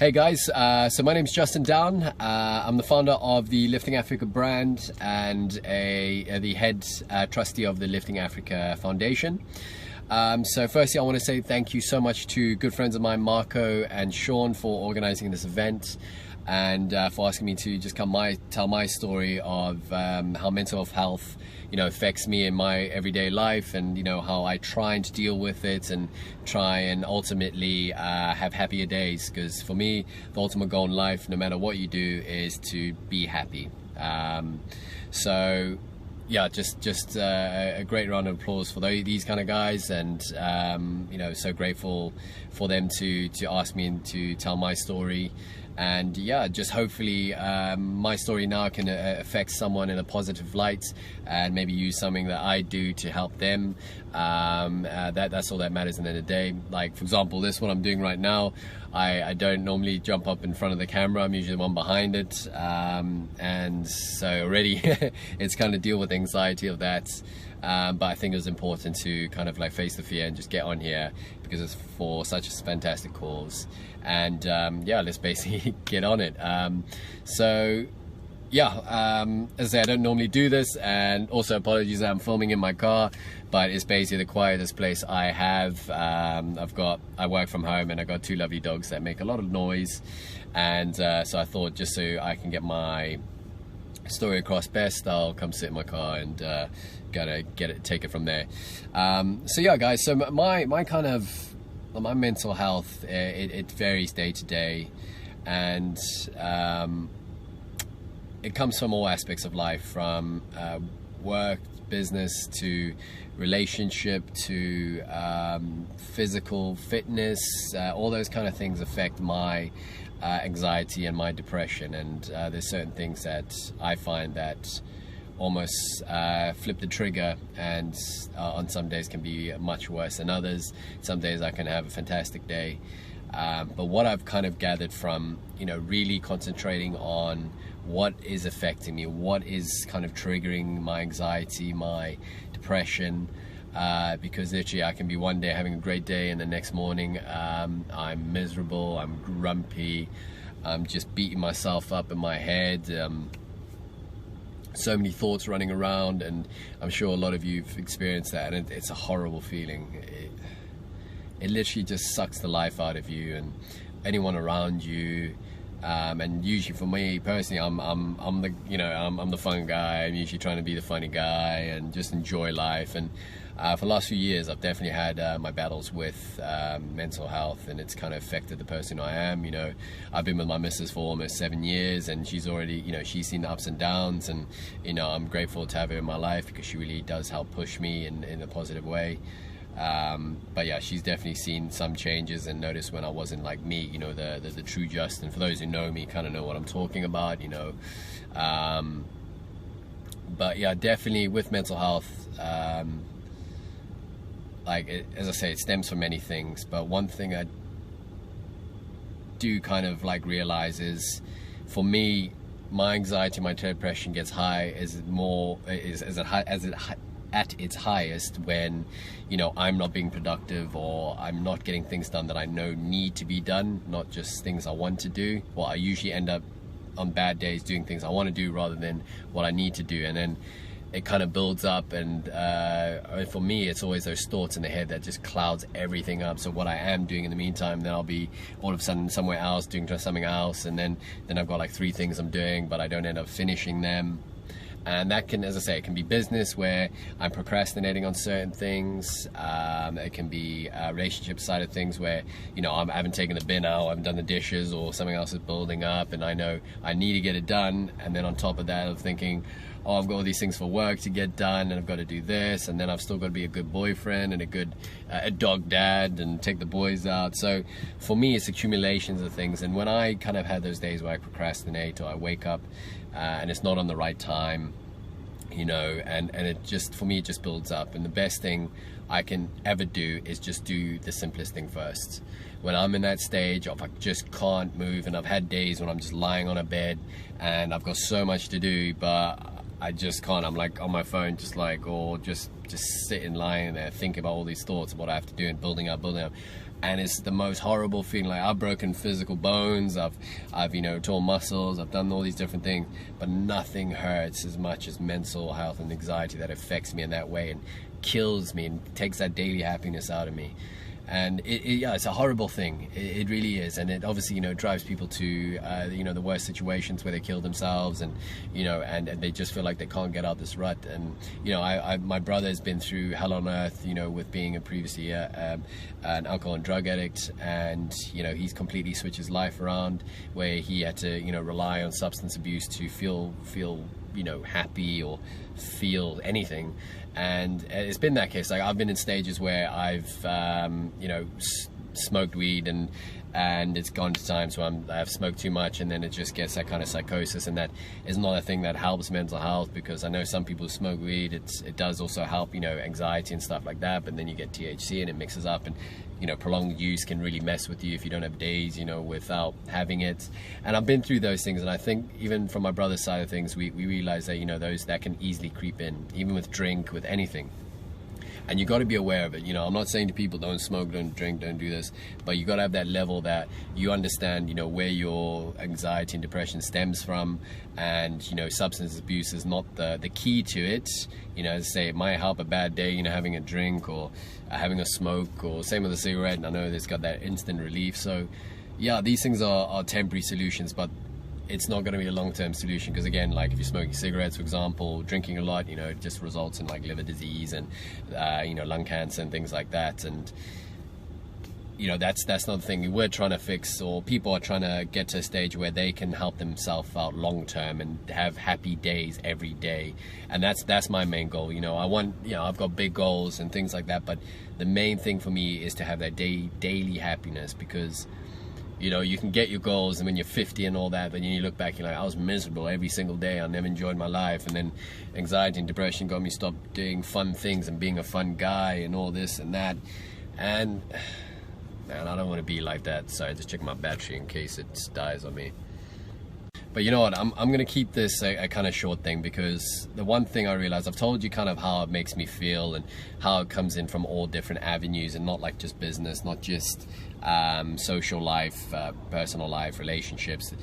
Hey guys, so my name's Justin Down. I'm the founder of the Lifting Africa brand and the head trustee of the Lifting Africa Foundation. So firstly, I want to say thank you so much to good friends of mine, Marco and Sean, for organizing this event and for asking me to just tell my story of how mental health affects me in my everyday life, and how I try and deal with it and try and ultimately have happier days, because for me the ultimate goal in life, no matter what you do, is to be happy. So yeah, just a great round of applause for these kind of guys, and so grateful for them to ask me and to tell my story. And yeah, just hopefully my story now can affect someone in a positive light and maybe use something that I do to help them. That's all that matters in the end of the day. Like, for example, this what I'm doing right now, I don't normally jump up in front of the camera. I'm usually the one behind it, and so already it's kind of deal with anxiety of that. But I think it was important to kind of like face the fear and just get on here, because it's for such a fantastic cause. And yeah, let's basically get on it. So yeah, as I say, I don't normally do this, and also apologies that I'm filming in my car, but it's basically the quietest place I have. I work from home, and I got two lovely dogs that make a lot of noise, and so I thought, just so I can get my story across best, I'll come sit in my car and take it from there. So yeah, guys, so my mental health, it varies day to day, and it comes from all aspects of life, from work, business, to relationship, to physical fitness. All those kind of things affect my anxiety and my depression, and there's certain things that I find that almost flip the trigger, and on some days can be much worse than others. Some days I can have a fantastic day, but what I've kind of gathered from really concentrating on what is affecting me, what is kind of triggering my anxiety, my depression, because literally I can be one day having a great day, and the next morning I'm miserable, I'm grumpy, I'm just beating myself up in my head. So many thoughts running around, and I'm sure a lot of you've experienced that, and it's a horrible feeling. It literally just sucks the life out of you and anyone around you. And usually for me personally, I'm the fun guy. I'm usually trying to be the funny guy and just enjoy life. And for the last few years, I've definitely had my battles with mental health, and it's kind of affected the person I am. I've been with my missus for almost 7 years, and she's already, she's seen the ups and downs, and I'm grateful to have her in my life, because she really does help push me in a positive way. But yeah, she's definitely seen some changes and noticed when I wasn't like me, the true Justin. For those who know me, kind of know what I'm talking about, but yeah, definitely with mental health, as I say, it stems from many things, but one thing I do kind of realize is, for me, my anxiety, my depression gets high at its highest when I'm not being productive, or I'm not getting things done that I know need to be done, not just things I want to do. Well, I usually end up on bad days doing things I want to do rather than what I need to do, and then it kind of builds up, and for me it's always those thoughts in the head that just clouds everything up. So what I am doing in the meantime, then I'll be all of a sudden somewhere else doing something else, and then I've got like 3 things I'm doing, but I don't end up finishing them. And that can, as I say, it can be business where I'm procrastinating on certain things. It can be a relationship side of things where, I haven't taken the bin out, I haven't done the dishes, or something else is building up, and I know I need to get it done. And then on top of that, I'm thinking, oh, I've got all these things for work to get done, and I've got to do this, and then I've still got to be a good boyfriend and a good a dog dad and take the boys out. So for me, it's accumulations of things. And when I kind of had those days where I procrastinate, or I wake up and it's not on the right time, and it just, for me, it just builds up. And the best thing I can ever do is just do the simplest thing first. When I'm in that stage of I just can't move, and I've had days when I'm just lying on a bed and I've got so much to do, but I just can't. I'm like on my phone, just like, or just sitting lying there thinking about all these thoughts of what I have to do and building up. and it's the most horrible feeling. Like, I've broken physical bones, I've you know, torn muscles, I've done all these different things, but nothing hurts as much as mental health and anxiety that affects me in that way and kills me and takes that daily happiness out of me. And yeah, it's a horrible thing. It really is, and it obviously, you know, drives people to you know, the worst situations where they kill themselves, and you know, and they just feel like they can't get out this rut. And you know, my brother has been through hell on earth, you know, with being previously an alcohol and drug addict, and you know, he's completely switched his life around, where he had to, you know, rely on substance abuse to feel you know, happy or feel anything. And it's been that case. Like, I've been in stages where I've you know, smoked weed, and it's gone to times where I've smoked too much, and then it just gets that kind of psychosis, and that is not a thing that helps mental health, because I know some people who smoke weed, it does also help, you know, anxiety and stuff like that, but then you get THC and it mixes up, and you know, prolonged use can really mess with you if you don't have days, you know, without having it. And I've been through those things, and I think even from my brother's side of things, we realize that, you know, those that can easily creep in, even with drink, with anything. And you got to be aware of it. You know, I'm not saying to people don't smoke, don't drink, don't do this, but you got to have that level that you understand, you know, where your anxiety and depression stems from, and you know, substance abuse is not the key to it. You know, as I say, it might help a bad day, you know, having a drink or having a smoke, or same with a cigarette, and I know it's got that instant relief. So yeah, these things are temporary solutions, but it's not going to be a long-term solution, because again, like if you're smoking cigarettes, for example, drinking a lot, you know, it just results in like liver disease and you know, lung cancer and things like that. And you know, that's not the thing we're trying to fix, or people are trying to get to a stage where they can help themselves out long-term and have happy days every day. And that's my main goal. You know, I want, you know, I've got big goals and things like that, but the main thing for me is to have that daily happiness, because you know, you can get your goals, and when you're 50 and all that, then you look back, you're like, I was miserable every single day, I never enjoyed my life, and then anxiety and depression got me stop doing fun things and being a fun guy and all this and that. And man, I don't want to be like that. Sorry, just check my battery in case it dies on me. But you know what, I'm going to keep this a kind of short thing, because the one thing I realized, I've told you kind of how it makes me feel and how it comes in from all different avenues, and not like just business, not just social life, personal life, relationships.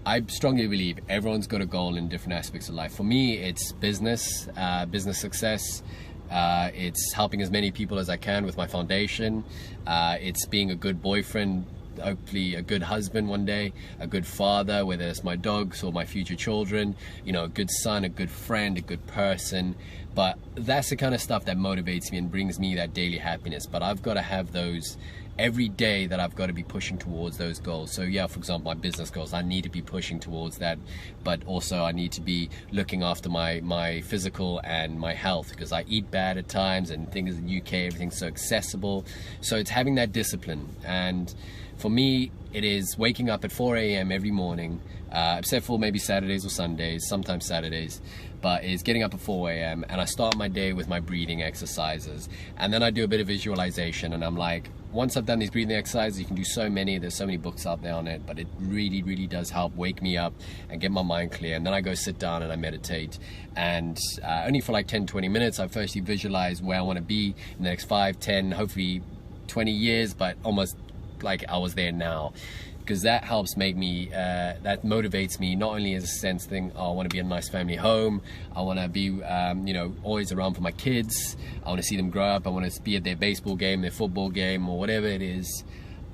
I strongly believe everyone's got a goal in different aspects of life. For me, it's business, business success. It's helping as many people as I can with my foundation. It's being a good boyfriend, hopefully a good husband one day, a good father, whether it's my dogs or my future children, you know, a good son, a good friend, a good person. But that's the kind of stuff that motivates me and brings me that daily happiness. But I've got to have those every day, that I've got to be pushing towards those goals. So yeah, for example, my business goals, I need to be pushing towards that, but also I need to be looking after my physical and my health, because I eat bad at times, and things in the UK, everything's so accessible. So it's having that discipline. And for me, it is waking up at 4 a.m. every morning, except for maybe Saturdays or Sundays, sometimes Saturdays, but it's getting up at 4 a.m. and I start my day with my breathing exercises, and then I do a bit of visualization. And I'm like, once I've done these breathing exercises, you can do so many, there's so many books out there on it, but it really does help wake me up and get my mind clear. And then I go sit down and I meditate, and only for like 10-20 minutes. I firstly visualize where I want to be in the next 5, 10, hopefully 20 years, but almost like I was there now, because that helps make me, that motivates me, not only as a sense thing, oh, I want to be a nice family home, I want to be, you know, always around for my kids, I want to see them grow up, I want to be at their baseball game, their football game, or whatever it is.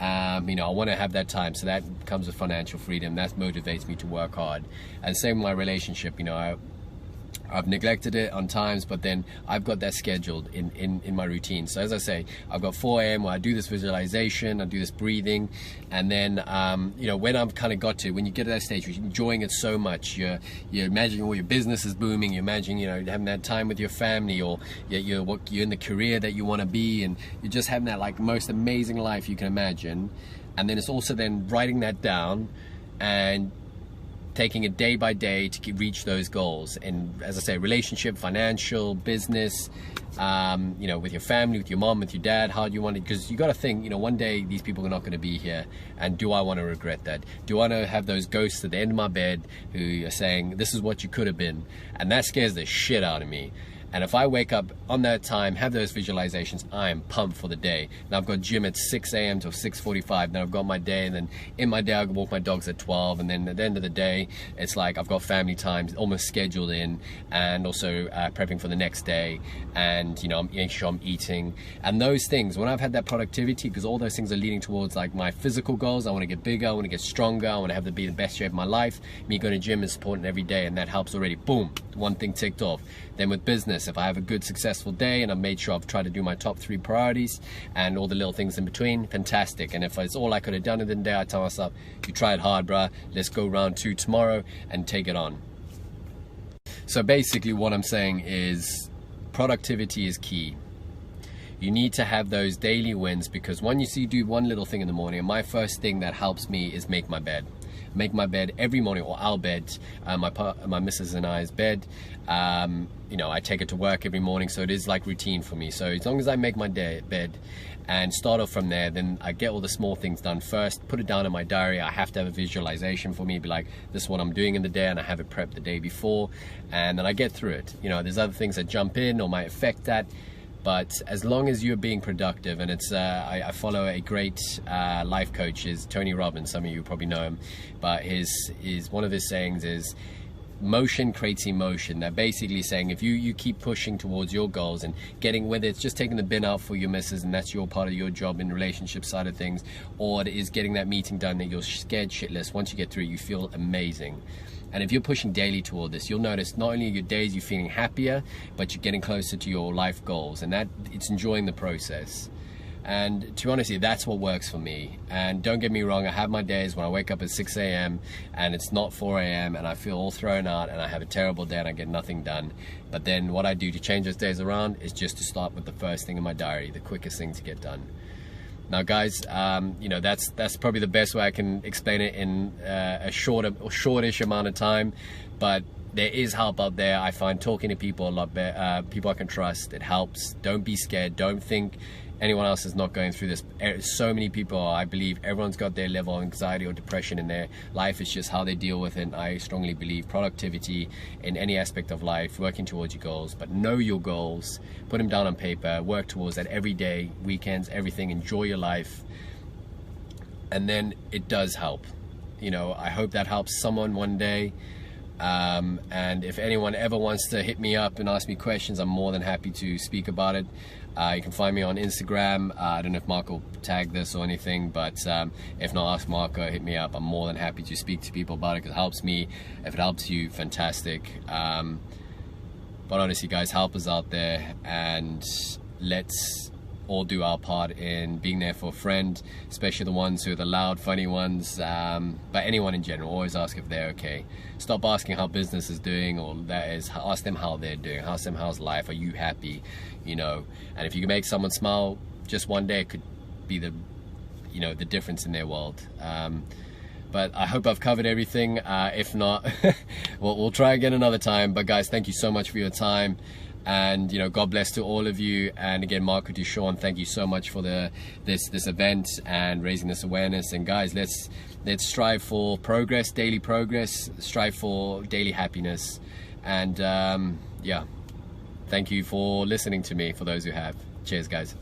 You know, I want to have that time. So that comes with financial freedom. That motivates me to work hard. And same with my relationship. You know, I've neglected it on times, but then I've got that scheduled in my routine. So as I say, I've got 4 a.m. where I do this visualization, I do this breathing, and then you know, when I've kind of got to, when you get to that stage, you're enjoying it so much, you're imagining all your business is booming, you're imagining, you know, having that time with your family, or you're in the career that you want to be, and you're just having that like most amazing life you can imagine. And then it's also then writing that down and taking it day by day to reach those goals. And as I say, relationship, financial, business, you know, with your family, with your mom, with your dad, how do you want it? Because you got to think, you know, one day these people are not going to be here, and do I want to regret that? Do I want to have those ghosts at the end of my bed who are saying, this is what you could have been? And that scares the shit out of me. And if I wake up on that time, have those visualizations, I am pumped for the day. Now I've got gym at 6 a.m. to 6:45. Then I've got my day, and then in my day I can walk my dogs at 12. And then at the end of the day, it's like I've got family time almost scheduled in, and also prepping for the next day. And you know, I'm making sure I'm eating. And those things, when I've had that productivity, because all those things are leading towards like my physical goals. I want to get bigger, I want to get stronger, I want to be the best shape of my life. Me going to gym is important every day, and that helps already. Boom, one thing ticked off. Then with business, if I have a good successful day and I've made sure I've tried to do my top 3 priorities and all the little things in between, fantastic. And if it's all I could have done in the day, I tell myself, you tried hard, bruh, let's go round 2 tomorrow and take it on. So basically what I'm saying is productivity is key. You need to have those daily wins, because when you do one little thing in the morning, and my first thing that helps me is make my bed. Make my bed every morning, or our bed, my missus and I's bed. You know, I take it to work every morning, so it is like routine for me. So as long as I make my bed and start off from there, then I get all the small things done first, put it down in my diary. I have to have a visualization for me, be like, this is what I'm doing in the day, and I have it prepped the day before, and then I get through it. You know, there's other things that jump in or might affect that. But as long as you're being productive, and it's I follow a great life coach, is Tony Robbins. Some of you probably know him, but one of his sayings is, motion creates emotion. They're basically saying if you keep pushing towards your goals and getting, whether it's just taking the bin out for your missus and that's your part of your job in the relationship side of things, or it is getting that meeting done that you're scared shitless, once you get through it, you feel amazing. And if you're pushing daily toward this, you'll notice not only your days you're feeling happier, but you're getting closer to your life goals, and that it's enjoying the process. And to be honest, that's what works for me. And don't get me wrong, I have my days when I wake up at 6 a.m. and it's not 4 a.m. and I feel all thrown out and I have a terrible day and I get nothing done. But then what I do to change those days around is just to start with the first thing in my diary, the quickest thing to get done. Now guys, you know, that's probably the best way I can explain it in a shortish amount of time, but there is help out there. I find talking to people a lot better, people I can trust. It helps. Don't be scared. Don't think anyone else is not going through this. So many people, I believe everyone's got their level of anxiety or depression in their life. It's just how they deal with it. And I strongly believe productivity in any aspect of life, working towards your goals, but know your goals, put them down on paper, work towards that every day, weekends, everything, enjoy your life. And then it does help. You know, I hope that helps someone one day. And if anyone ever wants to hit me up and ask me questions, I'm more than happy to speak about it. You can find me on Instagram. I don't know if Mark will tag this or anything, but if not, ask Mark or hit me up. I'm more than happy to speak to people about it, because it helps me. If it helps you, fantastic. But honestly guys, help us out there, and let's all do our part in being there for a friend, especially the ones who are the loud, funny ones, but anyone in general. Always ask if they're okay. Stop asking how business is doing, or ask them how they're doing. Ask them how's life, are you happy, you know. And if you can make someone smile just one day, it could be the difference in their world. But I hope I've covered everything. If not, we'll try again another time. But guys, thank you so much for your time. And you know, God bless to all of you. And again, Marco to Sean, thank you so much for this event and raising this awareness. And guys, let's strive for progress, daily progress, strive for daily happiness. And yeah, thank you for listening to me, for those who have. Cheers guys.